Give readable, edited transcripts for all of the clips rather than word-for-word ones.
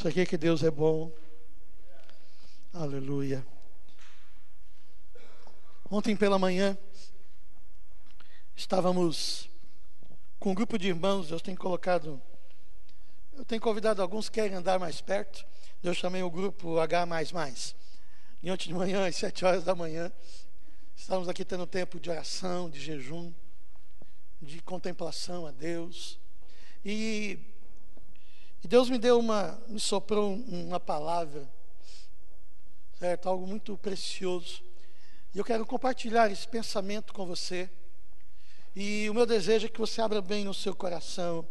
Você crê que Deus é bom? Aleluia. Ontem pela manhã, estávamos com um grupo de irmãos. Eu tenho convidado alguns que querem andar mais perto. Eu chamei o grupo H++. E ontem de manhã, às 7 horas da manhã, estávamos aqui tendo tempo de oração, de jejum, de contemplação a Deus. E Deus me soprou uma palavra, certo? Algo muito precioso. E eu quero compartilhar esse pensamento com você. E o meu desejo é que você abra bem o seu coração,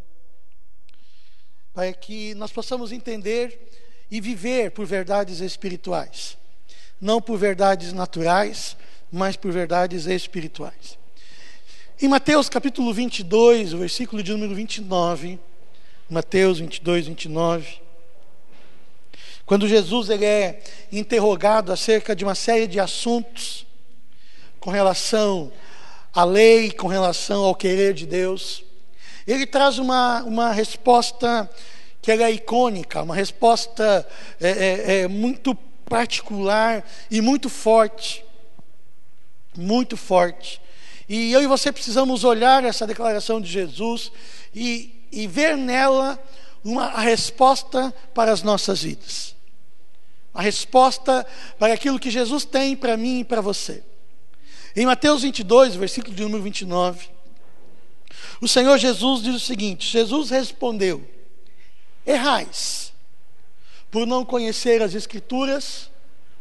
para que nós possamos entender e viver por verdades espirituais. Não por verdades naturais, mas por verdades espirituais. Em Mateus capítulo 22, o versículo de número 29, Mateus 22, 29, quando Jesus ele é interrogado acerca de uma série de assuntos com relação à lei, com relação ao querer de Deus, ele traz uma resposta que ela é icônica, uma resposta muito particular e muito forte. Muito forte. E eu e você precisamos olhar essa declaração de Jesus e ver nela a resposta para as nossas vidas. A resposta para aquilo que Jesus tem para mim e para você. Em Mateus 22, versículo de número 29, o Senhor Jesus diz o seguinte: Jesus respondeu: errais, por não conhecer as Escrituras,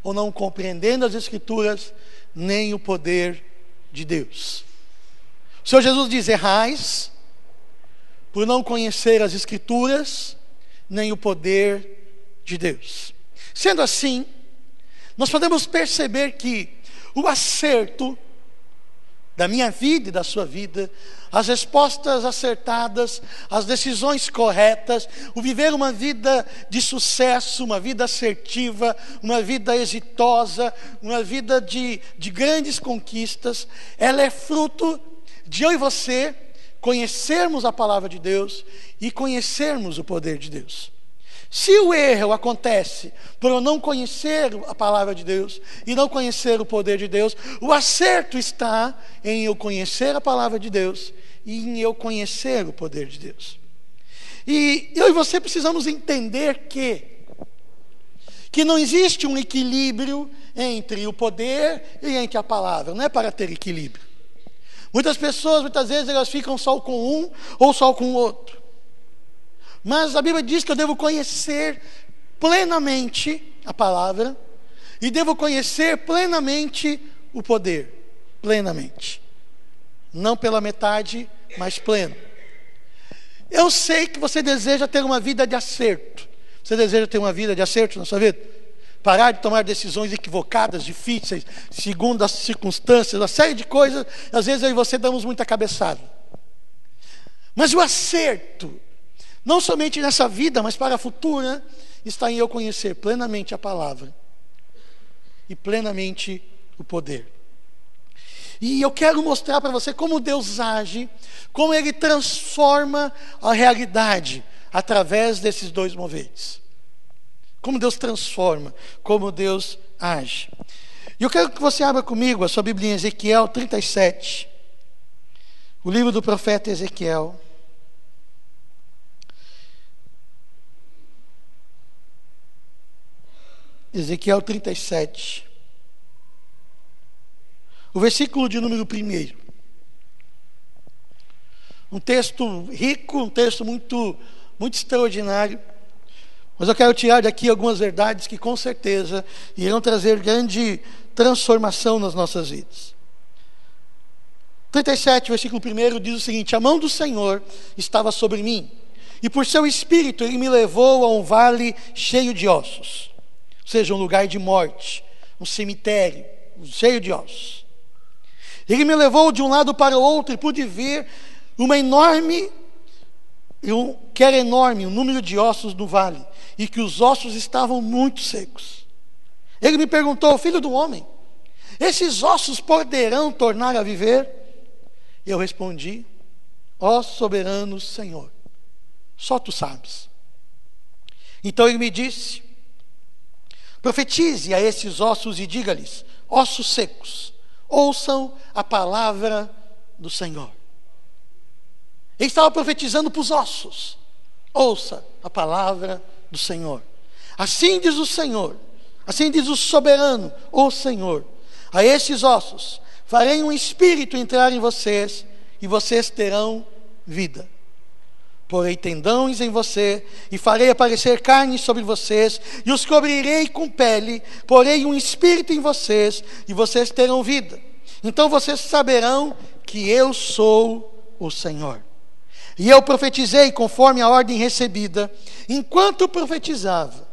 ou não compreendendo as Escrituras, nem o poder de Deus. O Senhor Jesus diz: errais, por não conhecer as Escrituras, nem o poder de Deus. Sendo assim, nós podemos perceber que o acerto da minha vida e da sua vida, as respostas acertadas, as decisões corretas, o viver uma vida de sucesso, uma vida assertiva, uma vida exitosa, uma vida de grandes conquistas, ela é fruto de eu e você conhecermos a palavra de Deus e conhecermos o poder de Deus. Se o erro acontece por eu não conhecer a palavra de Deus e não conhecer o poder de Deus, o acerto está em eu conhecer a palavra de Deus e em eu conhecer o poder de Deus. E eu e você precisamos entender que não existe um equilíbrio entre o poder e entre a palavra. Não é para ter equilíbrio. Muitas pessoas, muitas vezes, elas ficam só com um ou só com o outro. Mas a Bíblia diz que eu devo conhecer plenamente a palavra e devo conhecer plenamente o poder. Plenamente. Não pela metade, mas pleno. Eu sei que você deseja ter uma vida de acerto. Você deseja ter uma vida de acerto na sua vida? Parar de tomar decisões equivocadas, difíceis, segundo as circunstâncias, uma série de coisas. Às vezes eu e você damos muita cabeçada. Mas o acerto, não somente nessa vida, mas para a futura, está em eu conhecer plenamente a palavra e plenamente o poder. E eu quero mostrar para você como Deus age, como Ele transforma a realidade através desses dois moveres. Como Deus transforma, como Deus age. E eu quero que você abra comigo a sua Bíblia em Ezequiel 37, o livro do profeta Ezequiel. Ezequiel 37, o versículo de número 1. Um texto rico, um texto muito, muito extraordinário. Mas eu quero tirar daqui algumas verdades que com certeza irão trazer grande transformação nas nossas vidas. 37, versículo 1 diz o seguinte: a mão do Senhor estava sobre mim, e por seu espírito Ele me levou a um vale cheio de ossos. Ou seja, um lugar de morte, um cemitério cheio de ossos. Ele me levou de um lado para o outro e pude ver que era enorme o número de ossos no vale, e que os ossos estavam muito secos. Ele me perguntou: filho do homem, esses ossos poderão tornar a viver? Eu respondi: ó soberano Senhor, só tu sabes. Então ele me disse: profetize a esses ossos e diga-lhes: ossos secos, ouçam a palavra do Senhor. Ele estava profetizando para os ossos: ouça a palavra do Senhor. Assim diz o Senhor, assim diz o soberano, o Senhor: a esses ossos farei um espírito entrar em vocês, e vocês terão vida. Porei tendões em você, e farei aparecer carne sobre vocês, e os cobrirei com pele. Porei um espírito em vocês, e vocês terão vida. Então vocês saberão que eu sou o Senhor. E eu profetizei conforme a ordem recebida. Enquanto profetizava,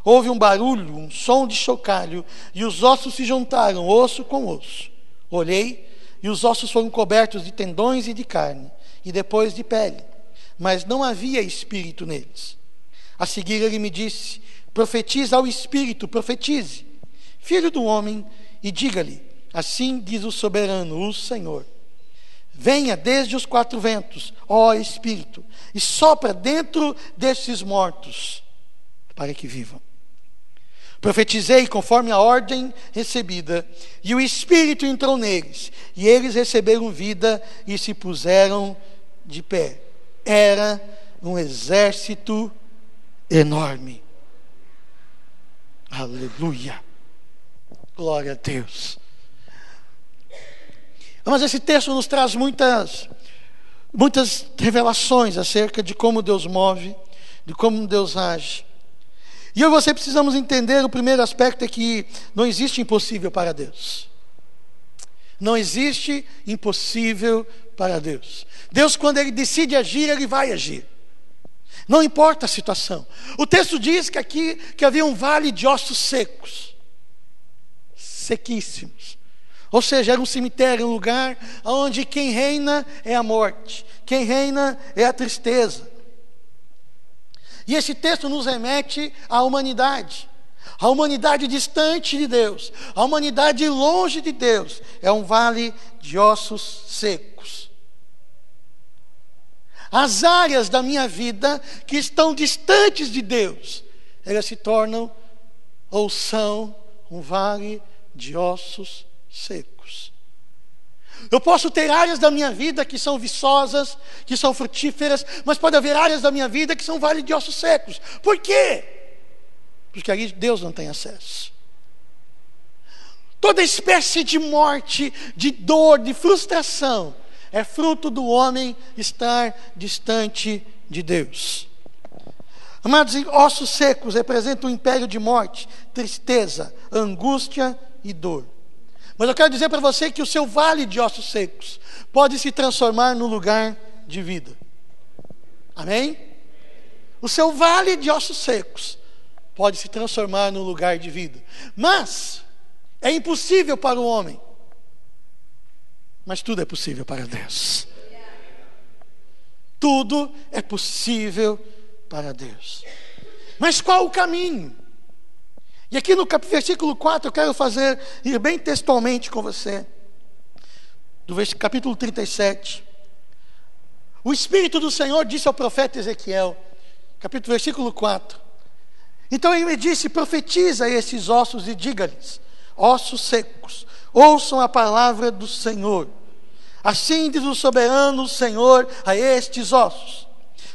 houve um barulho, um som de chocalho, e os ossos se juntaram, osso com osso. Olhei, e os ossos foram cobertos de tendões e de carne, e depois de pele, mas não havia espírito neles. A seguir ele me disse: profetiza ao espírito, profetize, filho do homem, e diga-lhe: assim diz o soberano, o Senhor: venha desde os quatro ventos, ó espírito, e sopra dentro desses mortos, para que vivam. Profetizei conforme a ordem recebida, e o Espírito entrou neles, e eles receberam vida e se puseram de pé. Era um exército enorme. Aleluia. Glória a Deus. Mas esse texto nos traz muitas revelações acerca de como Deus move, de como Deus age. E eu e você precisamos entender, o primeiro aspecto é que não existe impossível para Deus. Não existe impossível para Deus. Deus, quando Ele decide agir, Ele vai agir. Não importa a situação. O texto diz que aqui que havia um vale de ossos secos. Sequíssimos. Ou seja, era um cemitério, um lugar onde quem reina é a morte. Quem reina é a tristeza. E esse texto nos remete à humanidade. A humanidade distante de Deus. A humanidade longe de Deus. É um vale de ossos secos. As áreas da minha vida que estão distantes de Deus, elas se tornam ou são um vale de ossos secos. Eu posso ter áreas da minha vida que são viçosas, que são frutíferas, mas pode haver áreas da minha vida que são vale de ossos secos. Por quê? Porque ali Deus não tem acesso. Toda espécie de morte, de dor, de frustração, é fruto do homem estar distante de Deus. Amados, ossos secos representam um império de morte, tristeza, angústia e dor. Mas eu quero dizer para você que o seu vale de ossos secos pode se transformar num lugar de vida. Amém? O seu vale de ossos secos pode se transformar num lugar de vida. Mas é impossível para o homem. Mas tudo é possível para Deus. Tudo é possível para Deus. Mas qual o caminho? E aqui no versículo 4 eu quero ir bem textualmente com você. Do capítulo 37. O Espírito do Senhor disse ao profeta Ezequiel, versículo 4. Então ele me disse: profetiza esses ossos e diga-lhes: ossos secos, ouçam a palavra do Senhor. Assim diz o soberano Senhor a estes ossos: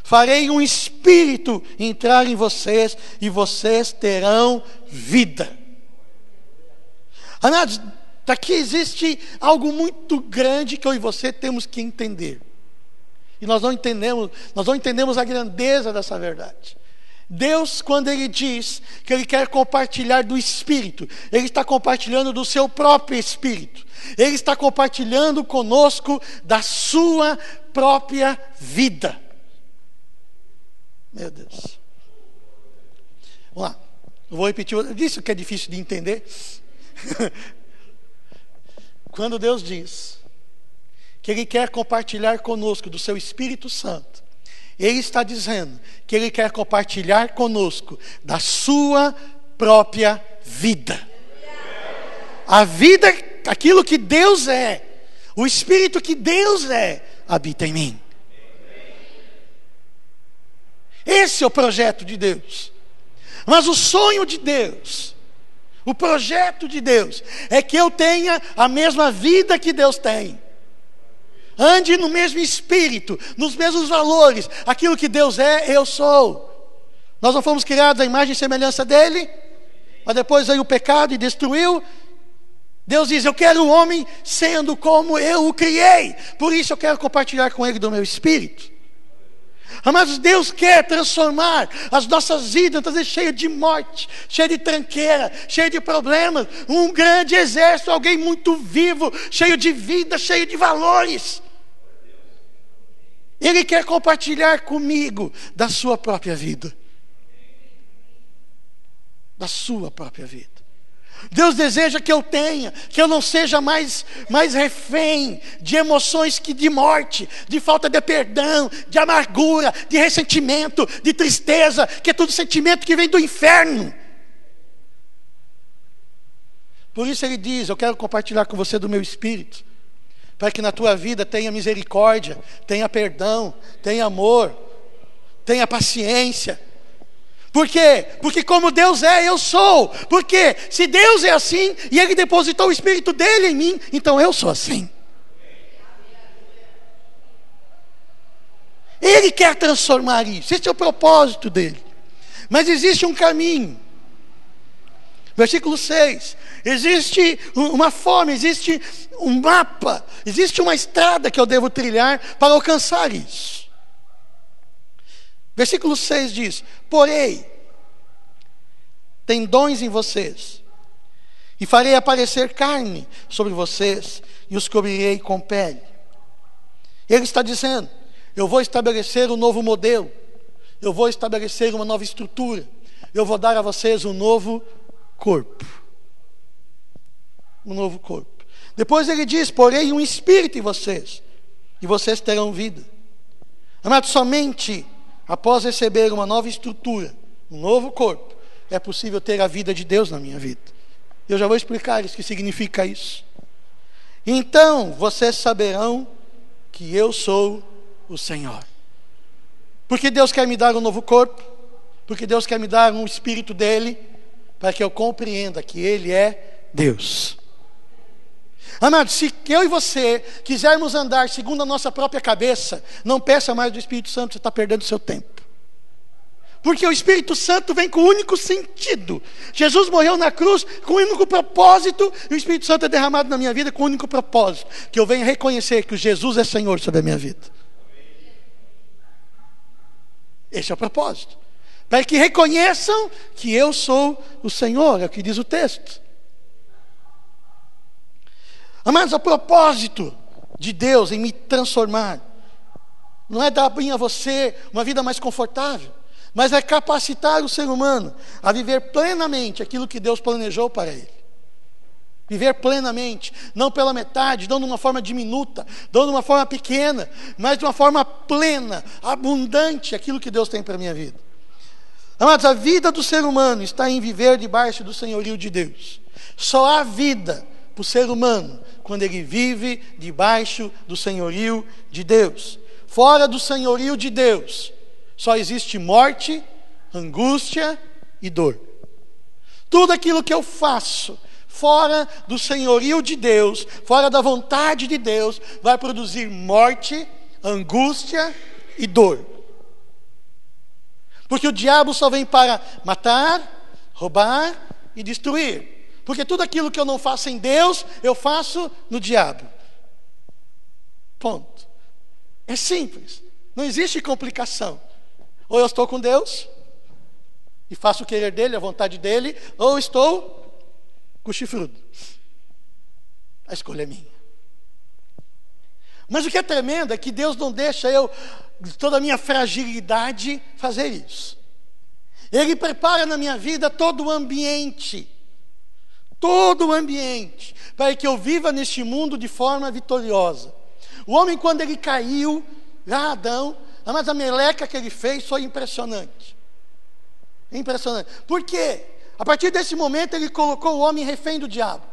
farei um espírito entrar em vocês, e vocês terão vida. Amados, daqui existe algo muito grande que eu e você temos que entender. E nós não entendemos a grandeza dessa verdade. Deus, quando Ele diz que Ele quer compartilhar do Espírito, Ele está compartilhando do seu próprio Espírito. Ele está compartilhando conosco da sua própria vida. Meu Deus. Vamos lá. Eu vou repetir. Eu disse que é difícil de entender. Quando Deus diz que Ele quer compartilhar conosco do seu Espírito Santo, Ele está dizendo que Ele quer compartilhar conosco da sua própria vida. A vida, aquilo que Deus é, o Espírito que Deus é, habita em mim. Esse é o projeto de Deus. Mas o sonho de Deus, o projeto de Deus, é que eu tenha a mesma vida que Deus tem. Ande no mesmo espírito, nos mesmos valores. Aquilo que Deus é, eu sou. Nós não fomos criados à imagem e semelhança dele, mas depois veio o pecado e destruiu. Deus diz: eu quero o homem sendo como eu o criei. Por isso eu quero compartilhar com ele do meu espírito. Amados, Deus quer transformar as nossas vidas, trazer cheia de morte, cheia de tranqueira, cheia de problemas, um grande exército, alguém muito vivo, cheio de vida, cheio de valores. Ele quer compartilhar comigo da sua própria vida. Da sua própria vida. Deus deseja que eu tenha, que eu não seja mais refém de emoções de morte, de falta de perdão, de amargura, de ressentimento, de tristeza, que é tudo sentimento que vem do inferno. Por isso ele diz: eu quero compartilhar com você do meu espírito, para que na tua vida tenha misericórdia, tenha perdão, tenha amor, tenha paciência. Por quê? Porque como Deus é, eu sou. Porque se Deus é assim e Ele depositou o Espírito dEle em mim, então eu sou assim. Ele quer transformar isso. Esse é o propósito dEle. Mas existe um caminho. Versículo 6. Existe uma forma, existe um mapa, existe uma estrada que eu devo trilhar para alcançar isso. Versículo 6 diz: porém, tendões em vocês, e farei aparecer carne sobre vocês, e os cobrirei com pele. Ele está dizendo: eu vou estabelecer um novo modelo, eu vou estabelecer uma nova estrutura, eu vou dar a vocês um novo corpo. Um novo corpo. Depois ele diz: porém um espírito em vocês, e vocês terão vida. Amados, somente após receber uma nova estrutura, um novo corpo, é possível ter a vida de Deus na minha vida. Eu já vou explicar isso, o que significa isso. Então vocês saberão que eu sou o Senhor. Porque Deus quer me dar um novo corpo, porque Deus quer me dar um espírito dele, para que eu compreenda que Ele é Deus. Amados, se eu e você quisermos andar segundo a nossa própria cabeça, não peça mais do Espírito Santo, você está perdendo seu tempo. Porque o Espírito Santo vem com o único sentido. Jesus morreu na cruz com o único propósito, e o Espírito Santo é derramado na minha vida com o único propósito: que eu venha reconhecer que o Jesus é Senhor sobre a minha vida. Esse é o propósito. Para que reconheçam que eu sou o Senhor, é o que diz o texto. Amados, o propósito de Deus em me transformar não é dar a você uma vida mais confortável, mas é capacitar o ser humano a viver plenamente aquilo que Deus planejou para ele. Viver plenamente, não pela metade, não de uma forma diminuta, não de uma forma pequena, mas de uma forma plena, abundante, aquilo que Deus tem para a minha vida. Amados, a vida do ser humano está em viver debaixo do senhorio de Deus. Só há vida para o ser humano quando ele vive debaixo do senhorio de Deus. Fora do senhorio de Deus, só existe morte, angústia e dor. Tudo aquilo que eu faço fora do senhorio de Deus, fora da vontade de Deus, vai produzir morte, angústia e dor. Porque o diabo só vem para matar, roubar e destruir. Porque tudo aquilo que eu não faço em Deus, eu faço no diabo. Ponto. É simples. Não existe complicação. Ou eu estou com Deus e faço o querer dele, a vontade dele, ou estou com o chifrudo. A escolha é minha. Mas o que é tremendo é que Deus não deixa eu, de toda a minha fragilidade, fazer isso. Ele prepara na minha vida todo o ambiente, para que eu viva neste mundo de forma vitoriosa. O homem, quando ele caiu, lá Adão, mas a meleca que ele fez foi impressionante. Impressionante. Por quê? A partir desse momento ele colocou o homem refém do diabo.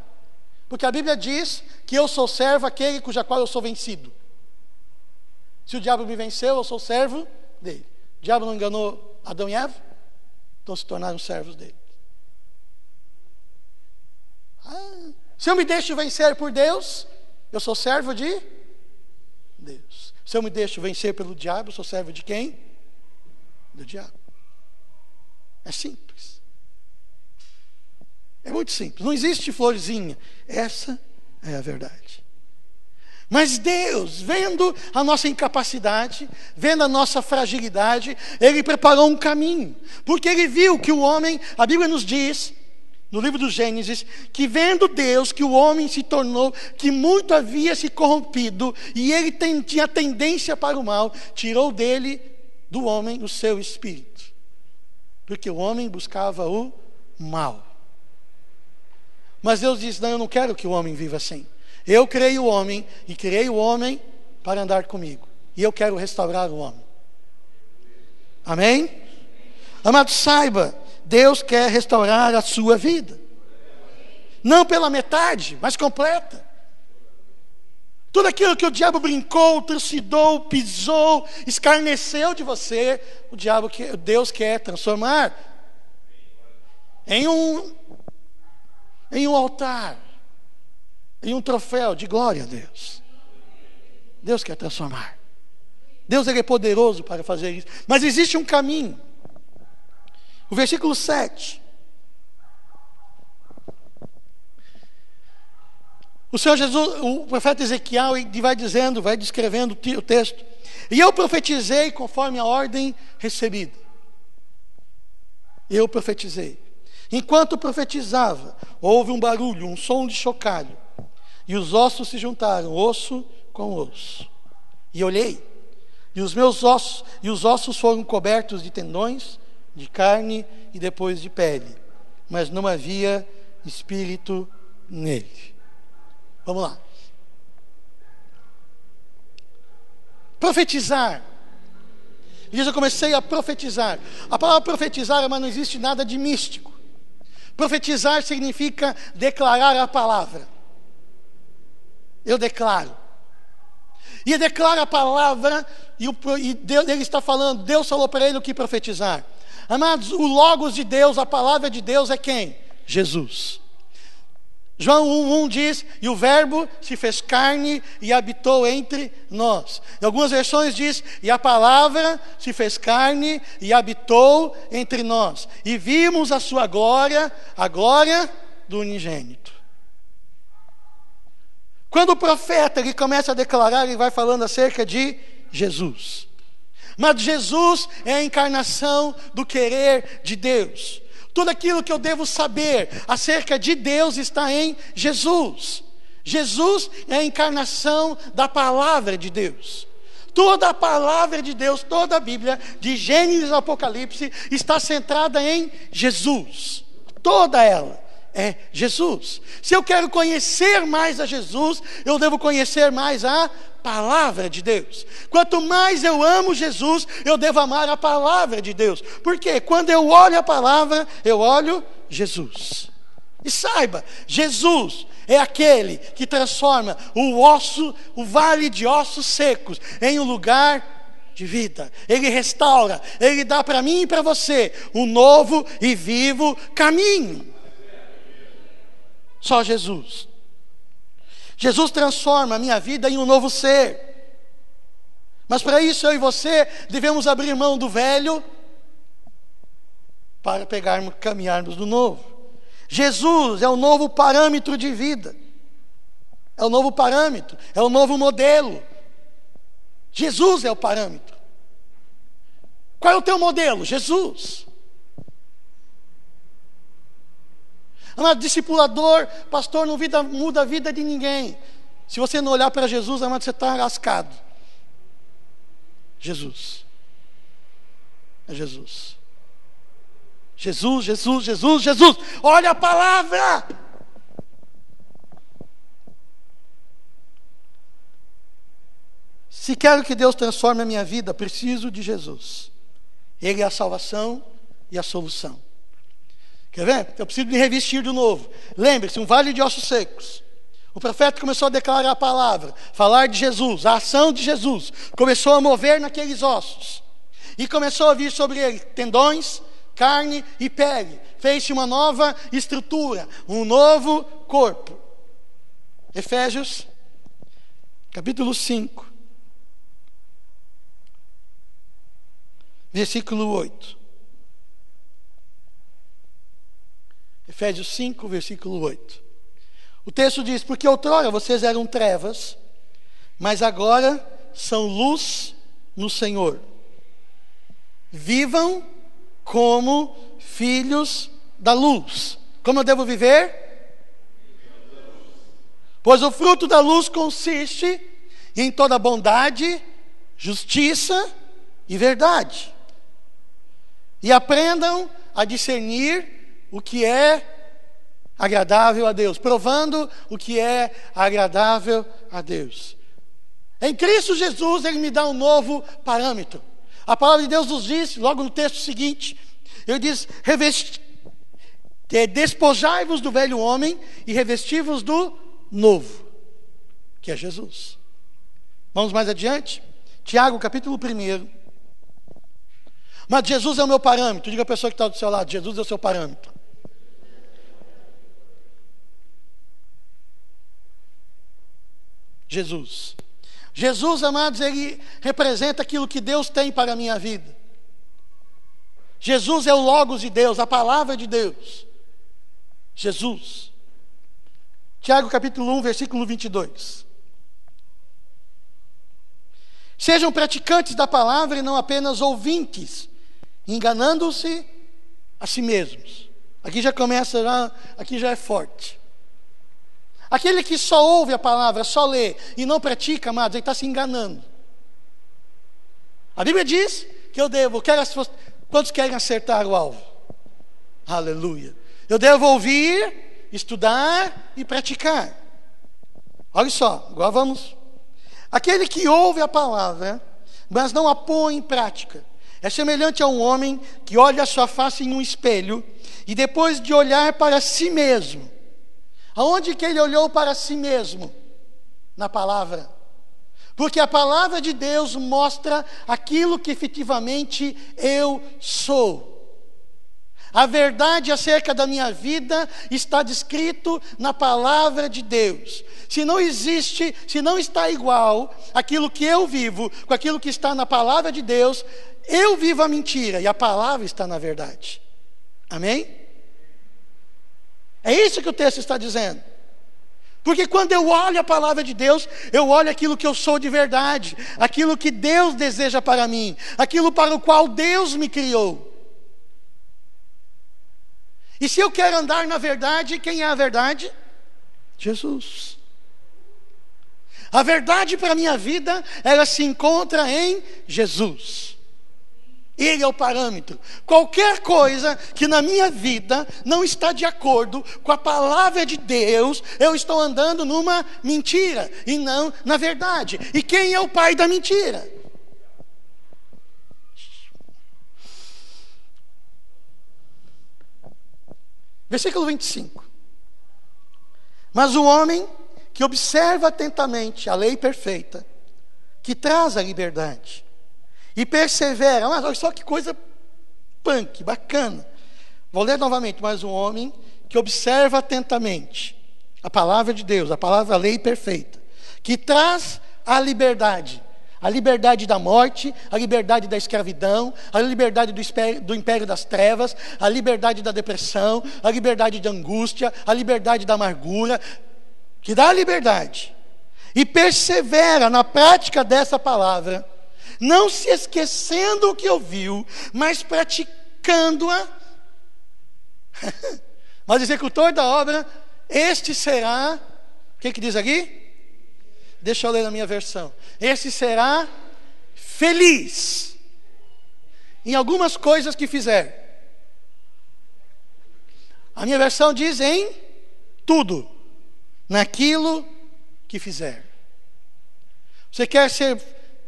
Porque a Bíblia diz que eu sou servo aquele cuja qual eu sou vencido. Se o diabo me venceu, eu sou servo dele. O diabo não enganou Adão e Eva? então se tornaram servos dele. Se eu me deixo vencer por Deus, eu sou servo de Deus. Se eu me deixo vencer pelo diabo, eu sou servo de quem? Do diabo. É simples. É muito simples. Não existe florzinha. Essa é a verdade. Mas Deus, vendo a nossa incapacidade, vendo a nossa fragilidade, Ele preparou um caminho. Porque Ele viu que o homem, a Bíblia nos diz, no livro do Gênesis, que vendo Deus que o homem se tornou, que muito havia se corrompido, e ele tinha tendência para o mal, tirou dele, do homem, o seu espírito. Porque o homem buscava o mal. Mas Deus diz, não, eu não quero que o homem viva assim. Eu criei o homem, e criei o homem para andar comigo. E eu quero restaurar o homem. Amém? Amado, saiba, Deus quer restaurar a sua vida. Não pela metade, mas completa. Tudo aquilo que o diabo brincou, trucidou, pisou, escarneceu de você, Deus quer transformar em um altar, em um troféu de glória a Deus. Deus quer transformar. Deus, Ele é poderoso para fazer isso. Mas existe um caminho. O versículo 7. O Senhor Jesus, o profeta Ezequiel, vai dizendo, vai descrevendo o texto. E eu profetizei conforme a ordem recebida. Eu profetizei. Enquanto profetizava, houve um barulho, um som de chocalho. E os ossos se juntaram, osso com osso. E olhei, e os ossos foram cobertos de tendões, de carne e depois de pele, mas não havia espírito nele. Vamos lá. Profetizar. Diz, eu comecei a profetizar. A palavra profetizar, mas não existe nada de místico. Profetizar significa declarar a palavra. Eu declaro. E declara a palavra, e Deus, ele está falando, Deus falou para ele o que profetizar. Amados, o Logos de Deus, a palavra de Deus é quem? Jesus. João 1:1 diz, e o verbo se fez carne e habitou entre nós. Em algumas versões diz, e a palavra se fez carne e habitou entre nós. E vimos a sua glória, a glória do unigênito. Quando o profeta ele começa a declarar, ele vai falando acerca de Jesus. Mas Jesus é a encarnação do querer de Deus. Tudo aquilo que eu devo saber acerca de Deus está em Jesus. Jesus é a encarnação da palavra de Deus. Toda a palavra de Deus, toda a Bíblia, de Gênesis a Apocalipse, está centrada em Jesus. Toda ela é Jesus. Se eu quero conhecer mais a Jesus, eu devo conhecer mais a palavra de Deus. Quanto mais eu amo Jesus, eu devo amar a palavra de Deus. Porque quando eu olho a palavra, eu olho Jesus. E saiba, Jesus é aquele que transforma o vale de ossos secos em um lugar de vida. Ele restaura, Ele dá para mim e para você um novo e vivo caminho. Só Jesus. Jesus transforma a minha vida em um novo ser. Mas para isso eu e você devemos abrir mão do velho para caminharmos do novo. Jesus é o novo parâmetro de vida. É o novo parâmetro, é o novo modelo. Jesus é o parâmetro. Qual é o teu modelo? Jesus. Amado, discipulador, pastor, não muda a vida de ninguém. Se você não olhar para Jesus, amado, você está lascado. Jesus. É Jesus. Jesus, Jesus, Jesus, Jesus. Olha a palavra. Se quero que Deus transforme a minha vida, preciso de Jesus. Ele é a salvação e a solução. Quer ver? Eu preciso me revestir de novo. Lembre-se, um vale de ossos secos. O profeta começou a declarar a palavra, falar de Jesus, a ação de Jesus. Começou a mover naqueles ossos. E começou a vir sobre ele tendões, carne e pele. Fez-se uma nova estrutura, um novo corpo. Efésios, capítulo 5, versículo 8. Efésios 5, versículo 8. O texto diz: porque outrora vocês eram trevas, mas agora são luz no Senhor. Vivam como filhos da luz. Como eu devo viver? Pois o fruto da luz consiste em toda bondade, justiça e verdade. E aprendam a discernir o que é agradável a Deus, provando o que é agradável a Deus. Em Cristo Jesus, Ele me dá um novo parâmetro. A palavra de Deus nos diz, logo no texto seguinte, Ele diz: despojai-vos do velho homem e revesti-vos do novo, que é Jesus. Vamos mais adiante? Tiago, capítulo 1. Mas Jesus é o meu parâmetro. Diga a pessoa que está do seu lado: Jesus é o seu parâmetro. Jesus. Jesus, amados, Ele representa aquilo que Deus tem para a minha vida. Jesus é o Logos de Deus, a palavra de Deus. Jesus. Tiago capítulo 1, versículo 22. Sejam praticantes da palavra e não apenas ouvintes, enganando-se a si mesmos. Aqui já começa, aqui já é forte. Aquele que só ouve a palavra, só lê e não pratica, amados, ele está se enganando. A Bíblia diz que eu devo, quantos querem acertar o alvo? Aleluia. Eu devo ouvir, estudar e praticar. Olha só, agora vamos. Aquele que ouve a palavra, mas não a põe em prática, é semelhante a um homem que olha a sua face em um espelho e depois de olhar para si mesmo. Aonde que ele olhou para si mesmo? Na palavra. Porque a palavra de Deus mostra aquilo que efetivamente eu sou. A verdade acerca da minha vida está descrito na palavra de Deus. Se não existe, se não está igual aquilo que eu vivo com aquilo que está na palavra de Deus, eu vivo a mentira e a palavra está na verdade. Amém? É isso que o texto está dizendo. Porque quando eu olho a palavra de Deus, eu olho aquilo que eu sou de verdade, aquilo que Deus deseja para mim, aquilo para o qual Deus me criou. E se eu quero andar na verdade, quem é a verdade? Jesus. A verdade para a minha vida, ela se encontra em Jesus. Ele é o parâmetro. Qualquer coisa que na minha vida não está de acordo com a palavra de Deus, eu estou andando numa mentira e não na verdade. E quem é o pai da mentira? Versículo 25. Mas o homem que observa atentamente a lei perfeita, que traz a liberdade, e persevera, mas olha só que coisa punk, bacana. Vou ler novamente: mas um homem que observa atentamente a palavra de Deus, a palavra, a lei perfeita, que traz a liberdade da morte, a liberdade da escravidão, a liberdade do império das trevas, a liberdade da depressão, a liberdade da angústia, a liberdade da amargura, que dá a liberdade, e persevera na prática dessa palavra, não se esquecendo o que ouviu, mas praticando-a. Mas o executor da obra, este será, o que diz aqui? Deixa eu ler na minha versão. Este será feliz em algumas coisas que fizer. A minha versão diz em tudo, naquilo que fizer. Você quer ser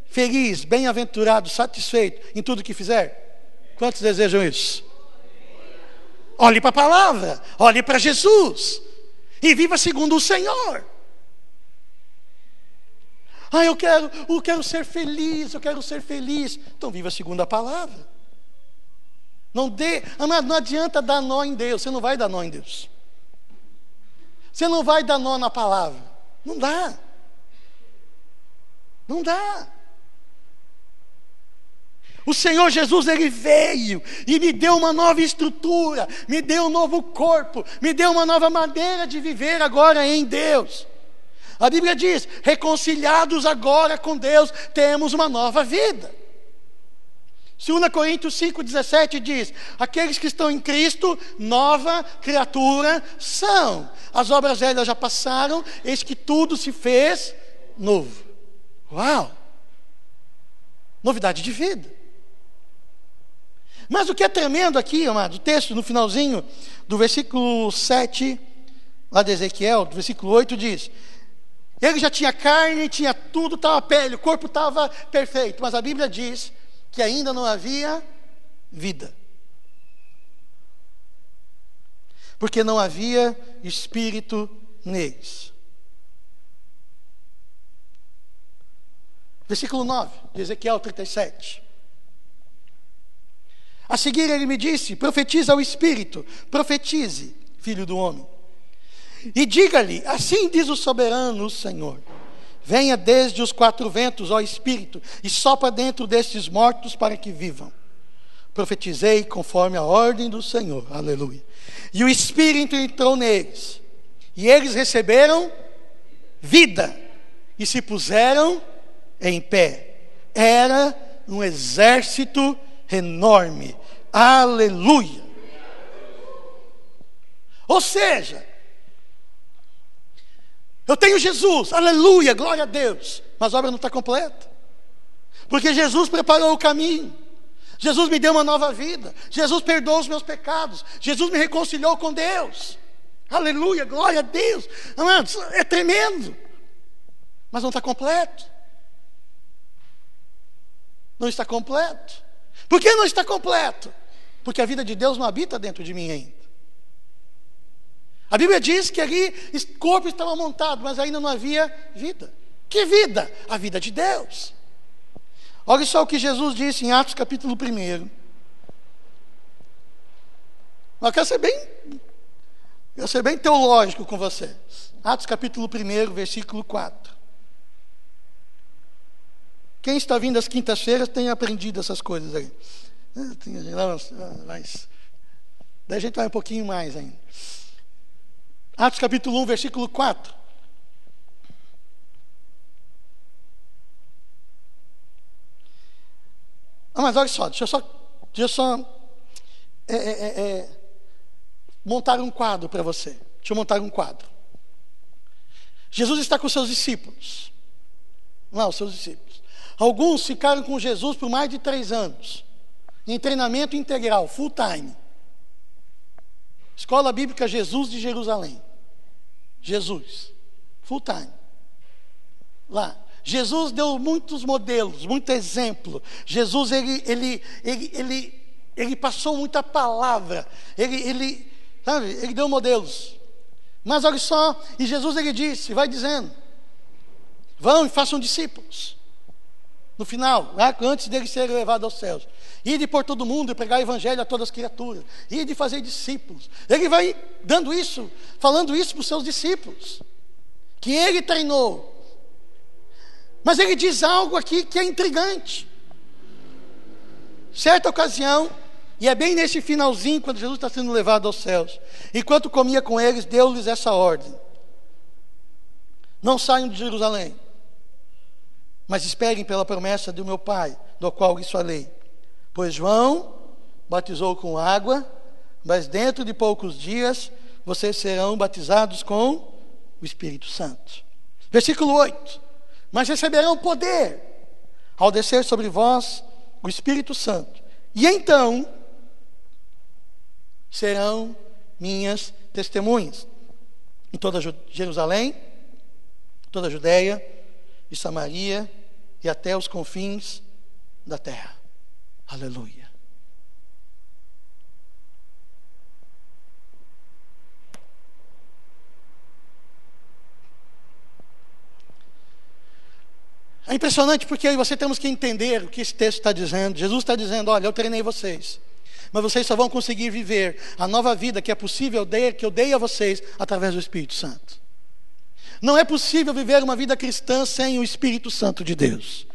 feliz, bem-aventurado, satisfeito em tudo que fizer? Quantos desejam isso? Olhe para a palavra, olhe para Jesus e viva segundo o Senhor. Eu quero ser feliz, eu quero ser feliz. Então viva segundo a palavra. Amado, não adianta dar nó em Deus. Você não vai dar nó em Deus. Você não vai dar nó na palavra. Não dá. Não dá. O Senhor Jesus, Ele veio e me deu uma nova estrutura, me deu um novo corpo, me deu uma nova maneira de viver agora em Deus. A Bíblia diz: reconciliados agora com Deus, temos uma nova vida. 2 Coríntios 5,17 diz: aqueles que estão em Cristo, nova criatura são. As obras velhas já passaram, eis que tudo se fez novo. Uau! Novidade de vida. Mas o que é tremendo aqui, amado, o texto no finalzinho do versículo 7, lá de Ezequiel, do versículo 8, diz: ele já tinha carne, tinha tudo, estava pele, o corpo estava perfeito, mas a Bíblia diz que ainda não havia vida, porque não havia espírito neles. Versículo 9 de Ezequiel 37. A seguir ele me disse: profetiza ao Espírito, profetize, filho do homem, e diga-lhe: assim diz o soberano Senhor: venha desde os 4 ventos, ó Espírito, e sopra dentro destes mortos para que vivam. Profetizei conforme a ordem do Senhor, aleluia. E o Espírito entrou neles, e eles receberam vida, e se puseram em pé. Era um exército enorme, aleluia. Ou seja, eu tenho Jesus, aleluia, glória a Deus, mas a obra não está completa, porque Jesus preparou o caminho, Jesus me deu uma nova vida, Jesus perdoou os meus pecados, Jesus me reconciliou com Deus, aleluia, glória a Deus. Amados, é tremendo, mas não está completo. Não está completo. Por que não está completo? Porque a vida de Deus não habita dentro de mim ainda. A Bíblia diz que ali o corpo estava montado, mas ainda não havia vida. Que vida? A vida de Deus. Olha só o que Jesus disse em Atos capítulo 1. Eu quero ser bem teológico com você. Atos capítulo 1, versículo 4. Quem está vindo às quintas-feiras tem aprendido essas coisas aí. Mas daí a gente vai um pouquinho mais ainda. Atos capítulo 1, versículo 4. Mas olha só, deixa eu só montar um quadro para você. Deixa eu montar um quadro. Jesus está com os seus discípulos. Não, os seus discípulos. Alguns ficaram com Jesus por mais de 3 anos, em treinamento integral, full time. Escola Bíblica Jesus de Jerusalém. Jesus, full time. Lá. Jesus deu muitos modelos, muito exemplo. Jesus, ele passou muita palavra. Ele deu modelos. Mas olha só, e Jesus ele disse, vai dizendo: vão e façam discípulos. No final, antes dele ser levado aos céus: ide por todo mundo e pregar o evangelho a todas as criaturas, ide fazer discípulos. Ele vai dando isso, falando isso para os seus discípulos, que ele treinou. Mas ele diz algo aqui que é intrigante. Certa ocasião, e é bem nesse finalzinho, quando Jesus está sendo levado aos céus, enquanto comia com eles, deu-lhes essa ordem: não saiam de Jerusalém, mas esperem pela promessa do meu Pai, do qual lhes falei. Pois João batizou com água, mas dentro de poucos dias vocês serão batizados com o Espírito Santo. Versículo 8: mas receberão poder ao descer sobre vós o Espírito Santo, e então serão minhas testemunhas em toda Jerusalém, toda a Judeia e Samaria e até os confins da terra. Aleluia. É impressionante porque eu e você temos que entender o que esse texto está dizendo. Jesus está dizendo: olha, eu treinei vocês, Mas vocês só vão conseguir viver a nova vida que é possível que eu dei a vocês através do Espírito Santo. Não é possível viver uma vida cristã sem o Espírito Santo de Deus.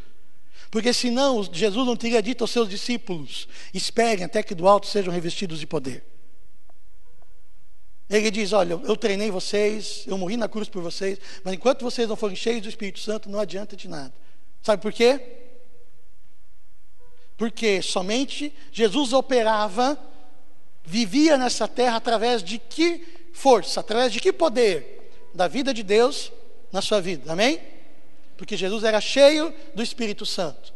Porque senão Jesus não teria dito aos seus discípulos: esperem até que do alto sejam revestidos de poder. Ele diz: olha, eu treinei vocês, eu morri na cruz por vocês, mas enquanto vocês não forem cheios do Espírito Santo, não adianta de nada. Sabe por quê? Porque somente Jesus operava, vivia nessa terra através de que força, através de que poder? Da vida de Deus na sua vida, amém? Porque Jesus era cheio do Espírito Santo.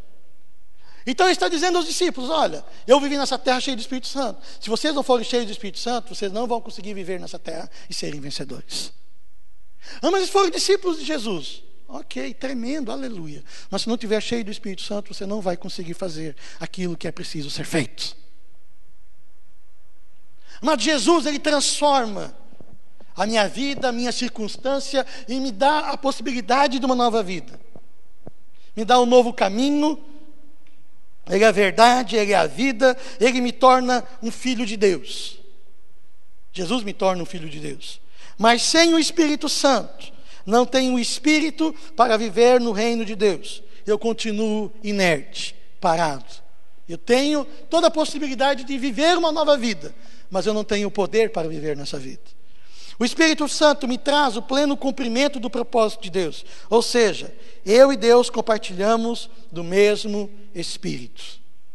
Então ele está dizendo aos discípulos: olha, eu vivi nessa terra cheio do Espírito Santo. Se vocês não forem cheios do Espírito Santo, vocês não vão conseguir viver nessa terra e serem vencedores. Mas eles foram discípulos de Jesus. Ok, tremendo, aleluia. Mas se não estiver cheio do Espírito Santo, você não vai conseguir fazer aquilo que é preciso ser feito. Mas Jesus, ele transforma a minha vida, a minha circunstância, e me dá a possibilidade de uma nova vida. Me dá um novo caminho. Ele é a verdade, Ele é a vida, Ele me torna um filho de Deus. Jesus me torna um filho de Deus. Mas sem o Espírito Santo, não tenho o Espírito para viver no reino de Deus. Eu continuo inerte, parado. Eu tenho toda a possibilidade de viver uma nova vida, mas eu não tenho o poder para viver nessa vida. O Espírito Santo me traz o pleno cumprimento do propósito de Deus. Ou seja, eu e Deus compartilhamos do mesmo Espírito,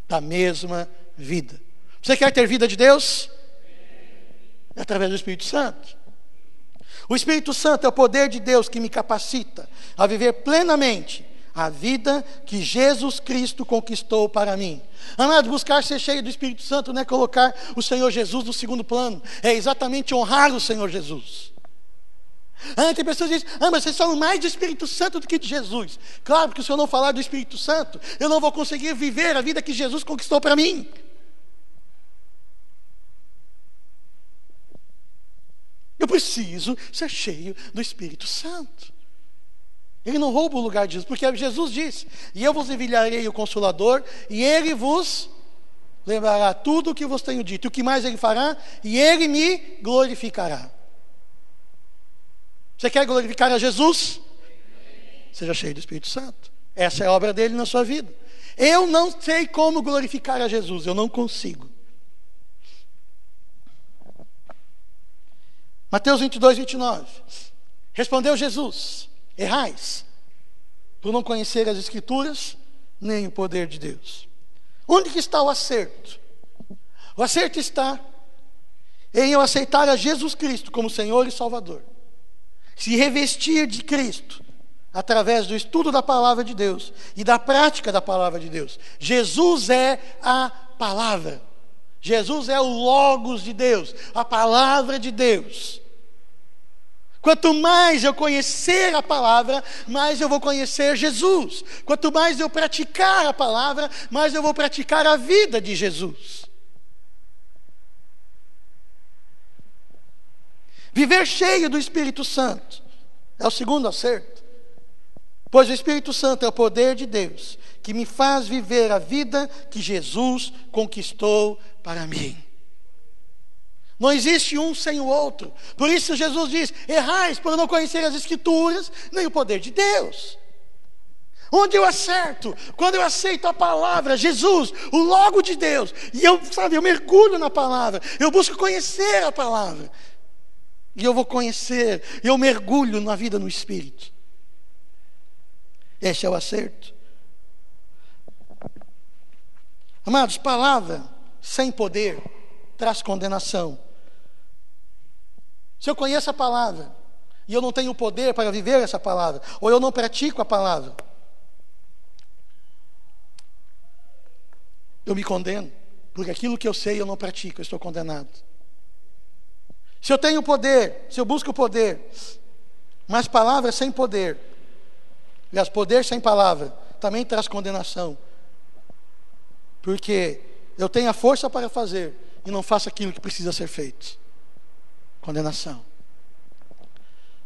da mesma vida. Você quer ter vida de Deus? É através do Espírito Santo. O Espírito Santo é o poder de Deus que me capacita a viver plenamente a vida que Jesus Cristo conquistou para mim. Amado, buscar ser cheio do Espírito Santo não é colocar o Senhor Jesus no segundo plano, é exatamente honrar o Senhor Jesus. Tem pessoas que dizem: mas vocês falam mais do Espírito Santo do que de Jesus. Claro, porque se eu não falar do Espírito Santo, eu não vou conseguir viver a vida que Jesus conquistou para mim. Eu preciso ser cheio do Espírito Santo. Ele não rouba o lugar de Jesus, porque Jesus disse: e eu vos enviarei o Consolador, e Ele vos lembrará tudo o que vos tenho dito. E o que mais Ele fará? E Ele me glorificará. Você quer glorificar a Jesus? Seja cheio do Espírito Santo. Essa é a obra dele na sua vida. Eu não sei como glorificar a Jesus, eu não consigo. Mateus 22, 29. Respondeu Jesus: errais, por não conhecer as Escrituras, nem o poder de Deus. Onde que está o acerto? O acerto está em eu aceitar a Jesus Cristo como Senhor e Salvador. Se revestir de Cristo, através do estudo da palavra de Deus e da prática da palavra de Deus. Jesus é a palavra. Jesus é o Logos de Deus, a palavra de Deus. Quanto mais eu conhecer a palavra, mais eu vou conhecer Jesus. Quanto mais eu praticar a palavra, mais eu vou praticar a vida de Jesus. Viver cheio do Espírito Santo é o segundo acerto. Pois o Espírito Santo é o poder de Deus que me faz viver a vida que Jesus conquistou para mim. Não existe um sem o outro. Por isso Jesus diz: errais por não conhecer as Escrituras, nem o poder de Deus. Onde eu acerto? Quando eu aceito a palavra, Jesus, o Logo de Deus, e eu mergulho na palavra, eu busco conhecer a palavra, e eu vou conhecer, eu mergulho na vida no Espírito. Esse é o acerto. Amados, palavra sem poder traz condenação. Se eu conheço a palavra e eu não tenho poder para viver essa palavra, ou eu não pratico a palavra, eu me condeno, porque aquilo que eu sei eu não pratico, eu estou condenado. Se eu tenho poder, se eu busco poder, mas palavra sem poder, aliás, poder sem palavra, também traz condenação. Porque eu tenho a força para fazer e não faço aquilo que precisa ser feito. Condenação.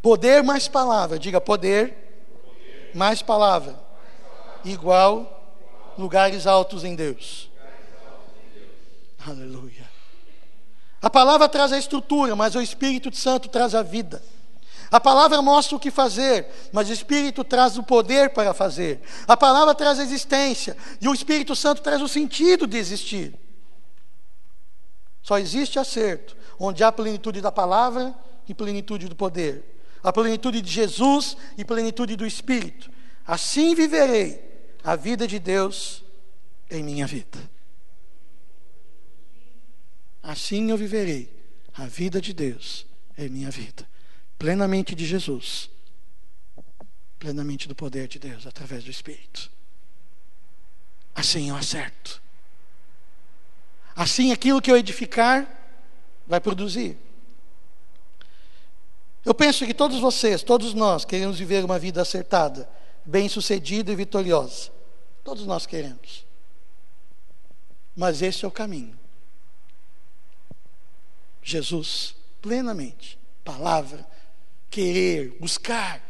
Poder mais palavra, diga poder mais palavra, igual lugares altos em Deus. Aleluia. A palavra traz a estrutura, mas o Espírito Santo traz a vida. A palavra mostra o que fazer, mas o Espírito traz o poder para fazer. A palavra traz a existência, e o Espírito Santo traz o sentido de existir. Só existe acerto onde há plenitude da palavra e plenitude do poder. A plenitude de Jesus e plenitude do Espírito. Assim viverei a vida de Deus em minha vida. Assim eu viverei a vida de Deus em minha vida. Plenamente de Jesus. Plenamente do poder de Deus através do Espírito. Assim eu acerto. Assim aquilo que eu edificar vai produzir. Eu penso que todos vocês, todos nós queremos viver uma vida acertada, bem-sucedida e vitoriosa. Todos nós queremos. Mas esse é o caminho. Jesus, plenamente, palavra, querer, buscar,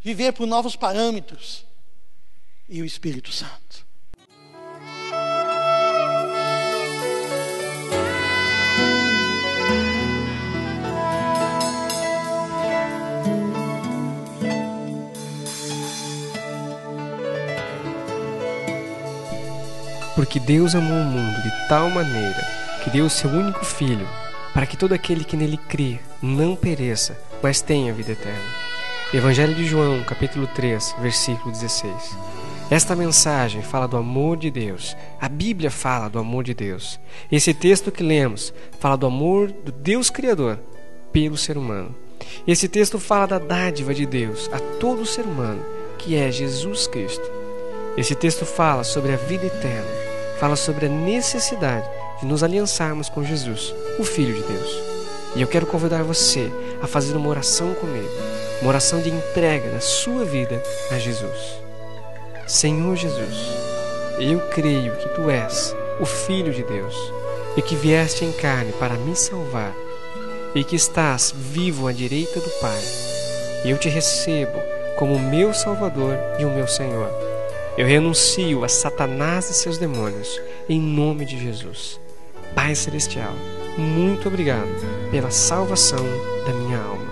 viver por novos parâmetros, e o Espírito Santo. Porque Deus amou o mundo de tal maneira que deu o seu único Filho, para que todo aquele que nele crê não pereça, mas tenha vida eterna. Evangelho de João, capítulo 3, versículo 16. Esta mensagem fala do amor de Deus. A Bíblia fala do amor de Deus. Esse texto que lemos fala do amor do Deus Criador pelo ser humano. Esse texto fala da dádiva de Deus a todo ser humano, que é Jesus Cristo. Esse texto fala sobre a vida eterna, fala sobre a necessidade de nos aliançarmos com Jesus, o Filho de Deus. E eu quero convidar você a fazer uma oração comigo, uma oração de entrega da sua vida a Jesus. Senhor Jesus, eu creio que Tu és o Filho de Deus e que vieste em carne para me salvar e que estás vivo à direita do Pai. Eu Te recebo como meu Salvador e o meu Senhor. Eu renuncio a Satanás e seus demônios, em nome de Jesus. Pai Celestial, muito obrigado pela salvação da minha alma.